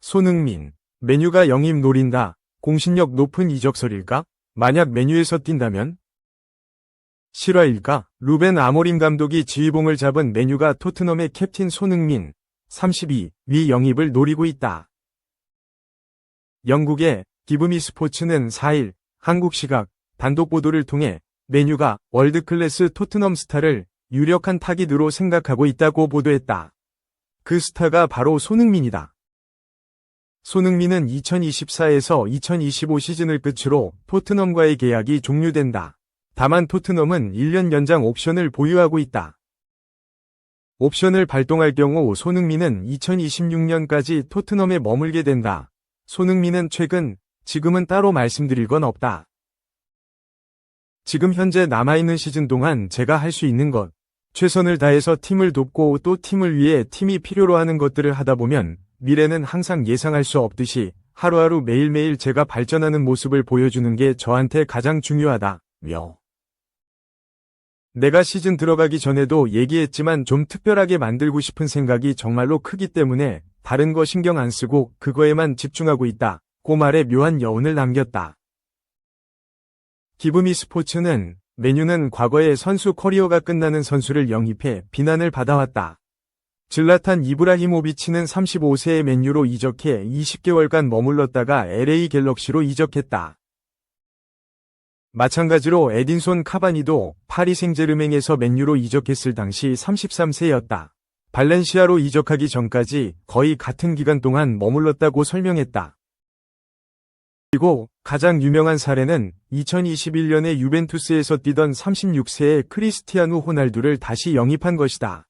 손흥민, 메뉴가 영입 노린다. 공신력 높은 이적설일까? 만약 메뉴에서 뛴다면? 실화일까? 루벤 아모림 감독이 지휘봉을 잡은 메뉴가 토트넘의 캡틴 손흥민, 32위 영입을 노리고 있다. 영국의 기브미 스포츠는 4일 한국 시각 단독 보도를 통해 메뉴가 월드클래스 토트넘 스타를 유력한 타깃으로 생각하고 있다고 보도했다. 그 스타가 바로 손흥민이다. 손흥민은 2024에서 2025 시즌을 끝으로 토트넘과의 계약이 종료된다. 다만 토트넘은 1년 연장 옵션을 보유하고 있다. 옵션을 발동할 경우 손흥민은 2026년까지 토트넘에 머물게 된다. 손흥민은 지금은 따로 말씀드릴 건 없다. 지금 현재 남아있는 시즌 동안 제가 할 수 있는 것, 최선을 다해서 팀을 돕고 또 팀을 위해 팀이 필요로 하는 것들을 하다 보면 미래는 항상 예상할 수 없듯이 하루하루 매일매일 제가 발전하는 모습을 보여주는 게 저한테 가장 중요하다며. 내가 시즌 들어가기 전에도 얘기했지만 좀 특별하게 만들고 싶은 생각이 정말로 크기 때문에 다른 거 신경 안 쓰고 그거에만 집중하고 있다고 말해 묘한 여운을 남겼다. 기브미 스포츠는 메뉴는 과거에 선수 커리어가 끝나는 선수를 영입해 비난을 받아왔다. 질라탄 이브라히모비치는 35세의 맨유로 이적해 20개월간 머물렀다가 LA 갤럭시로 이적했다. 마찬가지로 에딘손 카바니도 파리 생제르맹에서 맨유로 이적했을 당시 33세였다. 발렌시아로 이적하기 전까지 거의 같은 기간 동안 머물렀다고 설명했다. 그리고 가장 유명한 사례는 2021년에 유벤투스에서 뛰던 36세의 크리스티아누 호날두를 다시 영입한 것이다.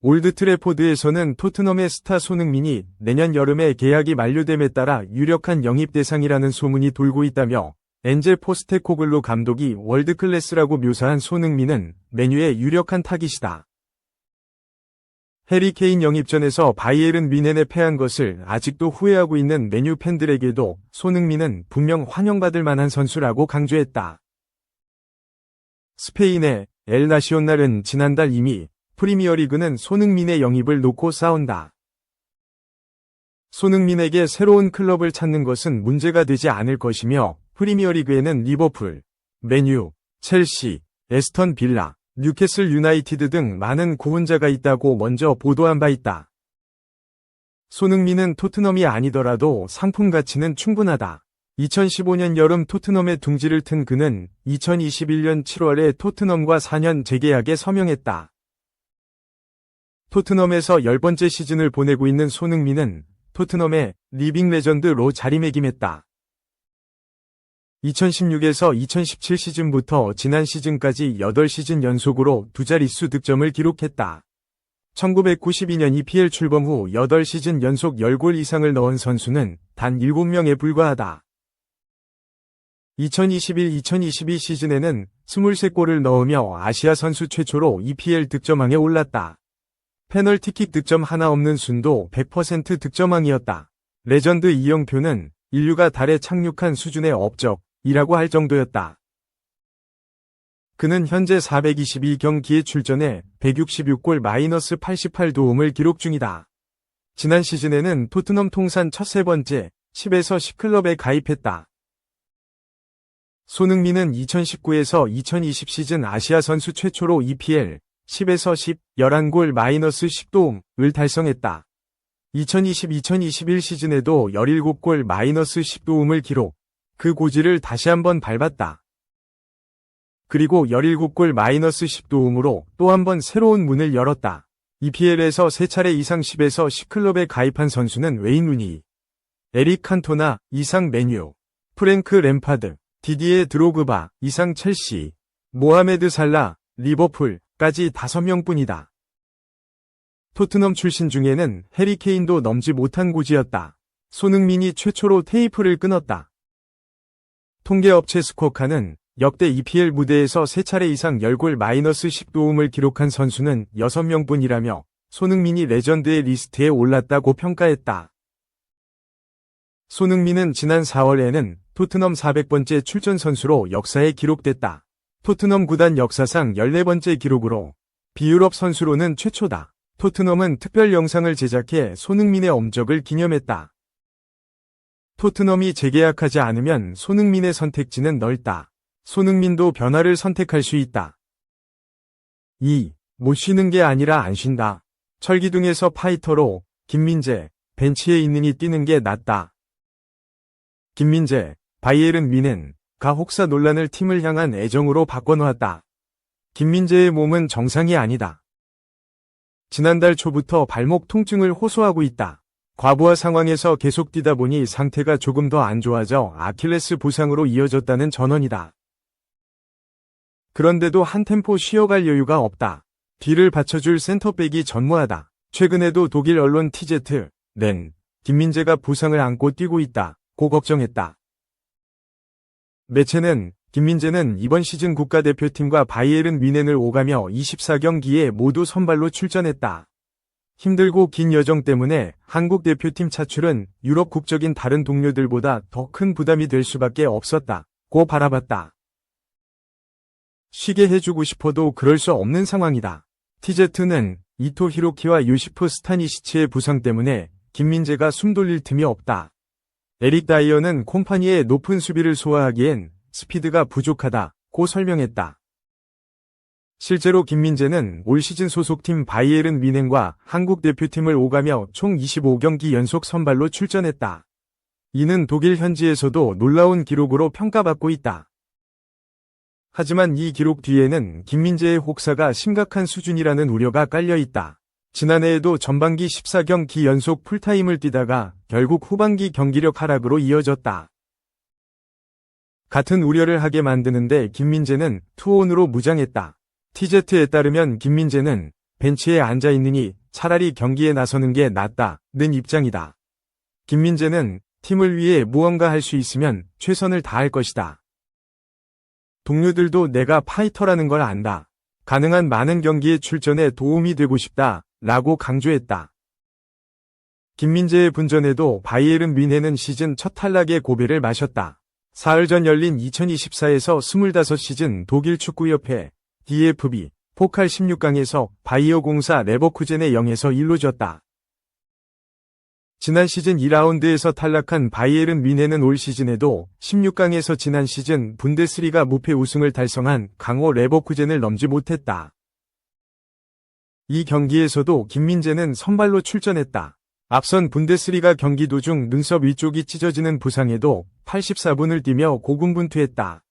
올드 트래포드에서는 토트넘의 스타 손흥민이 내년 여름에 계약이 만료됨에 따라 유력한 영입 대상이라는 소문이 돌고 있다며 엔젤 포스테코글로 감독이 월드클래스라고 묘사한 손흥민은 메뉴의 유력한 타깃이다. 해리 케인 영입전에서 바이에른 뮌헨에 패한 것을 아직도 후회하고 있는 메뉴 팬들에게도 손흥민은 분명 환영받을 만한 선수라고 강조했다. 스페인의 엘 나시온날은 지난달 이미 프리미어리그는 손흥민의 영입을 놓고 싸운다. 손흥민에게 새로운 클럽을 찾는 것은 문제가 되지 않을 것이며 프리미어리그에는 리버풀, 맨유, 첼시, 에스턴 빌라, 뉴캐슬 유나이티드 등 많은 고훈자가 있다고 먼저 보도한 바 있다. 손흥민은 토트넘이 아니더라도 상품 가치는 충분하다. 2015년 여름 토트넘의 둥지를 튼 그는 2021년 7월에 토트넘과 4년 재계약에 서명했다. 토트넘에서 10번째 시즌을 보내고 있는 손흥민은 토트넘의 리빙 레전드로 자리매김했다. 2016에서 2017 시즌부터 지난 시즌까지 8시즌 연속으로 두 자릿수 득점을 기록했다. 1992년 EPL 출범 후 8시즌 연속 10골 이상을 넣은 선수는 단 7명에 불과하다. 2021-2022 시즌에는 23골을 넣으며 아시아 선수 최초로 EPL 득점왕에 올랐다. 페널티킥 득점 하나 없는 순도 100% 득점왕이었다. 레전드 이영표는 인류가 달에 착륙한 수준의 업적이라고 할 정도였다. 그는 현재 422경기에 출전해 166골 -88도움을 기록 중이다. 지난 시즌에는 토트넘 통산 첫 3번째 10에서 10클럽에 가입했다. 손흥민은 2019에서 2020 시즌 아시아 선수 최초로 EPL 10에서 10, 11골 -10도움을 달성했다. 2020-2021 시즌에도 17골 -10도움을 기록. 그 고지를 다시 한번 밟았다. 그리고 17골 -10도움으로 또 한 번 새로운 문을 열었다. EPL에서 3차례 이상 10에서 10클럽에 가입한 선수는 웨인 루니, 에릭 칸토나 이상 맨유, 프랭크 램파드, 디디에 드로그바 이상 첼시, 모하메드 살라, 리버풀까지 5명뿐이다. 토트넘 출신 중에는 해리 케인도 넘지 못한 고지였다. 손흥민이 최초로 테이프를 끊었다. 통계업체 스코카는 역대 EPL 무대에서 3차례 이상 10골 -10도움을 기록한 선수는 6명뿐이라며 손흥민이 레전드의 리스트에 올랐다고 평가했다. 손흥민은 지난 4월에는 토트넘 400번째 출전 선수로 역사에 기록됐다. 토트넘 구단 역사상 14번째 기록으로 비유럽 선수로는 최초다. 토트넘은 특별 영상을 제작해 손흥민의 엄적을 기념했다. 토트넘이 재계약하지 않으면 손흥민의 선택지는 넓다. 손흥민도 변화를 선택할 수 있다. 2. 못 쉬는 게 아니라 안 쉰다. 철기둥에서 파이터로 김민재, 벤치에 있느니 뛰는 게 낫다. 김민재, 바이에른 뮌헨가 혹사 논란을 팀을 향한 애정으로 바꿔놓았다. 김민재의 몸은 정상이 아니다. 지난달 초부터 발목 통증을 호소하고 있다. 과부하 상황에서 계속 뛰다 보니 상태가 조금 더 안 좋아져 아킬레스 부상으로 이어졌다는 전언이다. 그런데도 한 템포 쉬어갈 여유가 없다. 뒤를 받쳐줄 센터백이 전무하다. 최근에도 독일 언론 TZ는 김민재가 부상을 안고 뛰고 있다고 걱정했다. 매체는 김민재는 이번 시즌 국가대표팀과 바이에른 뮌헨을 오가며 24경기에 모두 선발로 출전했다. 힘들고 긴 여정 때문에 한국 대표팀 차출은 유럽 국적인 다른 동료들보다 더 큰 부담이 될 수밖에 없었다고 바라봤다. 쉬게 해주고 싶어도 그럴 수 없는 상황이다. TZ는 이토 히로키와 요시프 스타니시치의 부상 때문에 김민재가 숨 돌릴 틈이 없다. 에릭 다이어는 콤파니의 높은 수비를 소화하기엔 스피드가 부족하다고 설명했다. 실제로 김민재는 올 시즌 소속팀 바이에른 뮌헨과 한국 대표팀을 오가며 총 25경기 연속 선발로 출전했다. 이는 독일 현지에서도 놀라운 기록으로 평가받고 있다. 하지만 이 기록 뒤에는 김민재의 혹사가 심각한 수준이라는 우려가 깔려 있다. 지난해에도 전반기 14경기 연속 풀타임을 뛰다가 결국 후반기 경기력 하락으로 이어졌다. 같은 우려를 하게 만드는데 김민재는 투혼으로 무장했다. TZ에 따르면 김민재는 벤치에 앉아있느니 차라리 경기에 나서는 게 낫다는 입장이다. 김민재는 팀을 위해 무언가 할 수 있으면 최선을 다할 것이다. 동료들도 내가 파이터라는 걸 안다. 가능한 많은 경기에 출전해 도움이 되고 싶다 라고 강조했다. 김민재의 분전에도 바이에른 뮌헨은 시즌 첫 탈락의 고배를 마셨다. 사흘 전 열린 2024에서 25시즌 독일 축구협회 DFB 포칼 16강에서 바이어 공사 레버쿠젠의 0에서 1로 졌다. 지난 시즌 2라운드에서 탈락한 바이에른 뮌헨은 올 시즌에도 16강에서 지난 시즌 분데스리가 무패 우승을 달성한 강호 레버쿠젠을 넘지 못했다. 이 경기에서도 김민재는 선발로 출전했다. 앞선 분데스리가 경기 도중 눈썹 위쪽이 찢어지는 부상에도 84분을 뛰며 고군분투했다.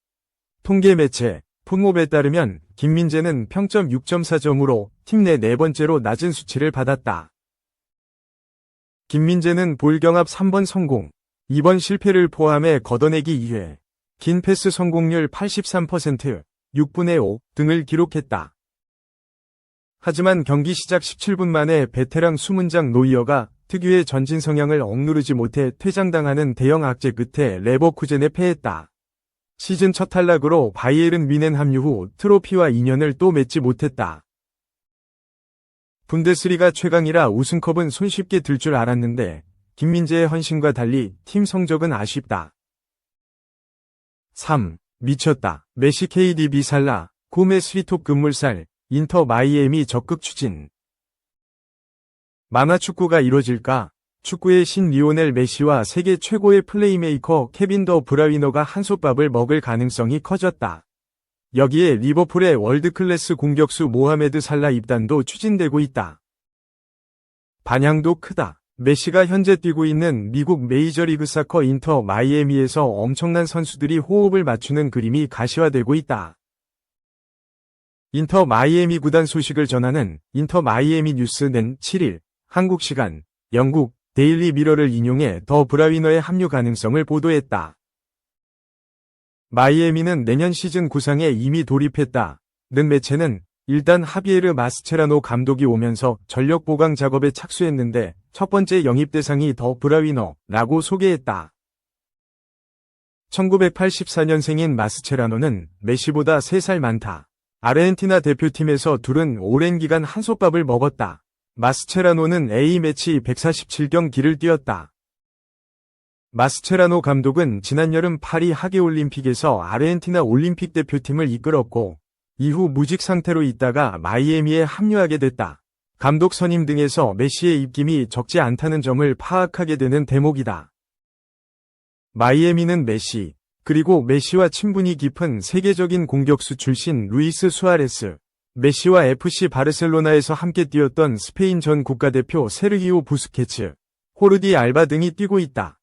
통계 매체 풋몹에 따르면 김민재는 평점 6.4점으로 팀 내 네 번째로 낮은 수치를 받았다. 김민재는 볼 경합 3번 성공, 2번 실패를 포함해 걷어내기 2회, 긴 패스 성공률 83%, 6분의 5 등을 기록했다. 하지만 경기 시작 17분 만에 베테랑 수문장 노이어가 특유의 전진 성향을 억누르지 못해 퇴장당하는 대형 악재 끝에 레버쿠젠에 패했다. 시즌 첫 탈락으로 바이에른 뮌헨 합류 후 트로피와 인연을 또 맺지 못했다. 분데스리가 최강이라 우승컵은 손쉽게 들 줄 알았는데 김민재의 헌신과 달리 팀 성적은 아쉽다. 3. 미쳤다. 메시 KDB 살라, 구메 스리톱 급물살, 인터 마이애미 적극 추진. 만화축구가 이뤄질까? 축구의 신 리오넬 메시와 세계 최고의 플레이메이커 케빈 더 브라위너가 한솥밥을 먹을 가능성이 커졌다. 여기에 리버풀의 월드클래스 공격수 모하메드 살라 입단도 추진되고 있다. 반향도 크다. 메시가 현재 뛰고 있는 미국 메이저리그 사커 인터 마이애미에서 엄청난 선수들이 호흡을 맞추는 그림이 가시화되고 있다. 인터 마이애미 구단 소식을 전하는 인터 마이애미 뉴스는 7일 한국 시간 영국 데일리 미러를 인용해 더 브라위너의 합류 가능성을 보도했다. 마이애미는 내년 시즌 구상에 이미 돌입했다는 매체는 일단 하비에르 마스체라노 감독이 오면서 전력 보강 작업에 착수했는데 첫 번째 영입 대상이 더 브라위너라고 소개했다. 1984년생인 마스체라노는 메시보다 3살 많다. 아르헨티나 대표팀에서 둘은 오랜 기간 한솥밥을 먹었다. 마스체라노는 A매치 147경기를 뛰었다. 마스체라노 감독은 지난 여름 파리 하계올림픽에서 아르헨티나 올림픽 대표팀을 이끌었고 이후 무직 상태로 있다가 마이애미에 합류하게 됐다. 감독 선임 등에서 메시의 입김이 적지 않다는 점을 파악하게 되는 대목이다. 마이애미는 메시, 그리고 메시와 친분이 깊은 세계적인 공격수 출신 루이스 수아레스, 메시와 FC 바르셀로나에서 함께 뛰었던 스페인 전 국가대표 세르히오 부스케츠, 호르디 알바 등이 뛰고 있다.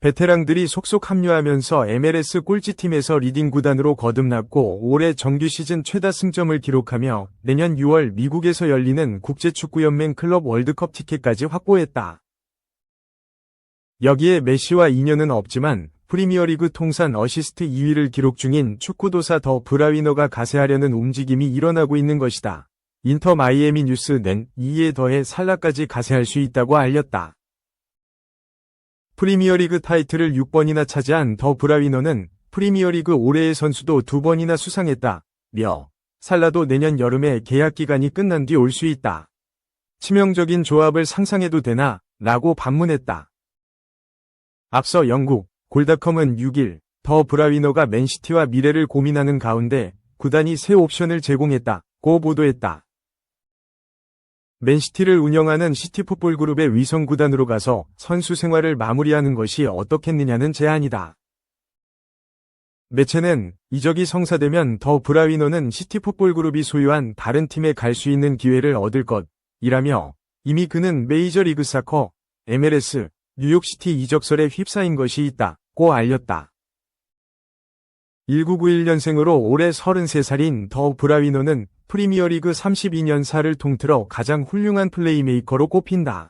베테랑들이 속속 합류하면서 MLS 꼴찌팀에서 리딩 구단으로 거듭났고 올해 정규 시즌 최다 승점을 기록하며 내년 6월 미국에서 열리는 국제축구연맹 클럽 월드컵 티켓까지 확보했다. 여기에 메시와 인연은 없지만 프리미어리그 통산 어시스트 2위를 기록 중인 축구도사 더 브라위너가 가세하려는 움직임이 일어나고 있는 것이다. 인터 마이애미 뉴스는 이에 더해 살라까지 가세할 수 있다고 알렸다. 프리미어리그 타이틀을 6번이나 차지한 더 브라위너는 프리미어리그 올해의 선수도 2번이나 수상했다며 살라도 내년 여름에 계약 기간이 끝난 뒤 올 수 있다. 치명적인 조합을 상상해도 되나? 라고 반문했다. 앞서 영국 골닷컴은 6일 더 브라위너가 맨시티와 미래를 고민하는 가운데 구단이 새 옵션을 제공했다고 보도했다. 맨시티를 운영하는 시티풋볼그룹의 위성구단으로 가서 선수 생활을 마무리하는 것이 어떻겠느냐는 제안이다. 매체는 이적이 성사되면 더 브라위너는 시티풋볼그룹이 소유한 다른 팀에 갈 수 있는 기회를 얻을 것이라며 이미 그는 메이저리그 사커, MLS, 뉴욕시티 이적설에 휩싸인 것이 있다고 알렸다. 1991년생으로 올해 33살인 더 브라위너는 프리미어리그 32년사를 통틀어 가장 훌륭한 플레이메이커로 꼽힌다.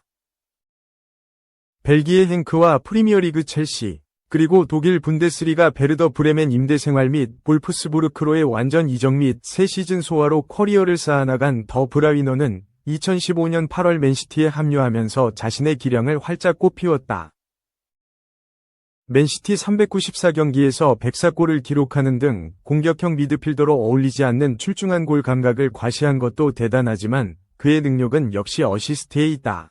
벨기에 행크와 프리미어리그 첼시, 그리고 독일 분데스리가 베르더 브레멘 임대 생활 및 볼프스부르크로의 완전 이적 및 새 시즌 소화로 커리어를 쌓아나간 더 브라위너는 2015년 8월 맨시티에 합류하면서 자신의 기량을 활짝 꽃피웠다. 맨시티 394경기에서 104골을 기록하는 등 공격형 미드필더로 어울리지 않는 출중한 골 감각을 과시한 것도 대단하지만 그의 능력은 역시 어시스트에 있다.